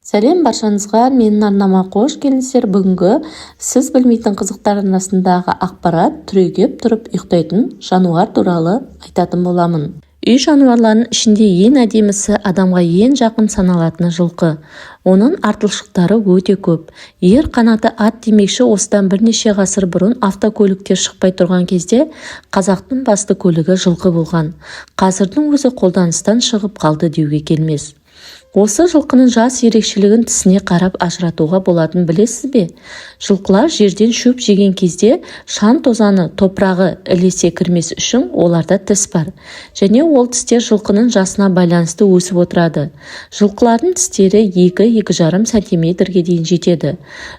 Сәлем баршаңызға, менің арнама қош келдіңіздер. Бүгінгі сіз білмейтін қызықтар арнасындағы ақпарат түрегеп тұрып ұйықтайтын жануар туралы айтатын боламын. Үй жануарларының ішінде ең әдемісі адамға ең жақын саналатыны жылқы. Оның артықшылықтары өте көп. Ер қанаты ат демекші, осыдан бірнеше ғасыр бұрын автокөліктер шықпай тұрған кезде қазақтың басты көлігі жылқы болған. Қазірдің өзі қолданыстан шығып қалды деуге келмес. Осы жылқының жас ерекшелігін тісіне қарап ажыратуға болатын білесіз бе? Жылқылар жерден шөп жеген кезде шаң тозаны топырағы ілесе кірмес үшін оларда тіс бар. Және ол тістер жылқының жасына байланысты өсіп отырады. Жылқылардың тістері 2-2,5 сантиметрге дейін жетеді.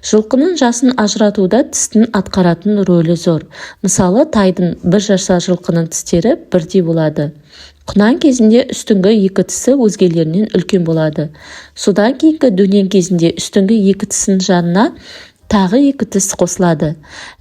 Жылқының жасын ажыратуда тістің атқаратын рөлі зор. Мысалы, тайдың 1 жасар жылқының тістері бірдей болады. Құнан кезінде үстіңгі 2 тісі өзгелерінен үлкен болады. Содан кейінгі дөнен кезінде үстіңгі 2 тісінің жанына тағы 2 тіс қосылады.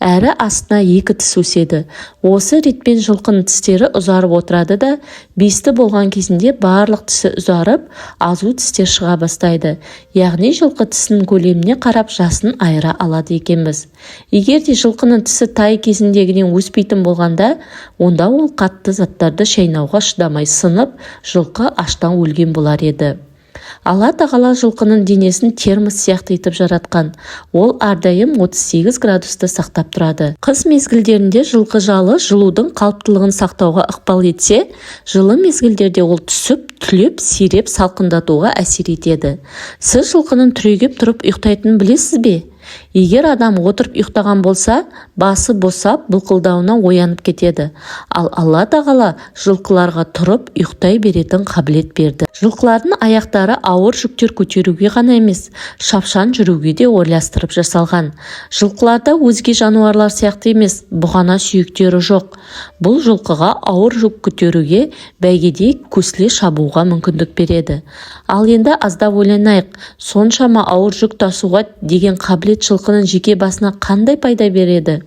Әрі астына 2 тіс өседі. Осы ретпен жылқының тістері ұзарып отырады да, бесті болған кезінде барлық тісі ұзарып, азу тістер шыға бастайды. Яғни жылқы тісінің көлеміне қарап жасын айыра алады екенбіз. Егер де жылқының тісі тай кезіндегіден өспейтін болғанда, онда ол қатты заттарды шайнауға шыдамай сынып, жылқы аштан өлген болар еді. Алла тағала жылқының денесін термос сияқты етіп жаратқан. Ол әрдайым 38 градусты сақтап тұрады. Қыс мезгілдерінде жылқы жалы жылудың қалыптылығын сақтауға ықпал етсе, жылы мезгілдерде ол түсіп, түлеп, сиреп, салқындатуға әсер етеді. Сіз жылқының түрегеп тұрып ұйықтайтынын білесіз бе? Егер адам отырып ұйықтаған болса, басы босап, бұлқылдауына оянып кетеді. Ал Алла тағала жылқыларға тұрып ұйықтай беретін қабілет берді. Жылқылардың аяқтары ауыр жүктер көтеруге ғана емес, шапшаң жүруге де ойластырып жасалған. Жылқыларда өзге жануарлар сияқты емес, бұғана сүйектері жоқ. Бұл жылқыға ауыр жүк көтеруге, бәйгедей көсіле шабуға мүмкіндік береді. Ал енді аздап ойланайық, соншама ауыр жүк тасуға деген қабілет жылқының жеке басына қандай пайда береді?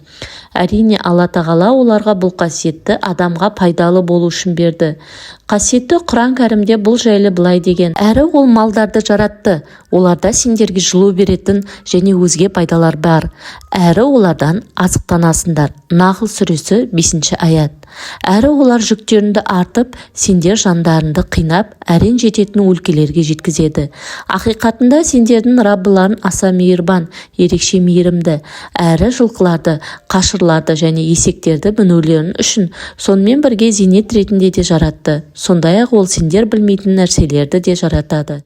Әрине, Алла тағала оларға бұл қасиетті адамға пайдалы болу үшін берді. Қасиетті Құран кәрімде бұл жайлы былай деген: әрі ол малдарды жаратты, оларда сендерге жылу беретін және өзге пайдалар бар. Әрі олардан азықтанасыңдар. Нахл сүресі 5-ші аят. Әрі олар жүктерінді артып, сендер жандарынды қинап, әрен жететін өлкелерге жеткізеді. Ақиқатында сендердің Раббыларың аса мейірбан, ерекше мейірімді. Әрі жылқыларды, қашырларды және есектерді мінулерін үшін сонымен бірге зейнет ретінде де жаратты. Сондай-ақ ол сендер білмейтін нәрселерді де жаратады.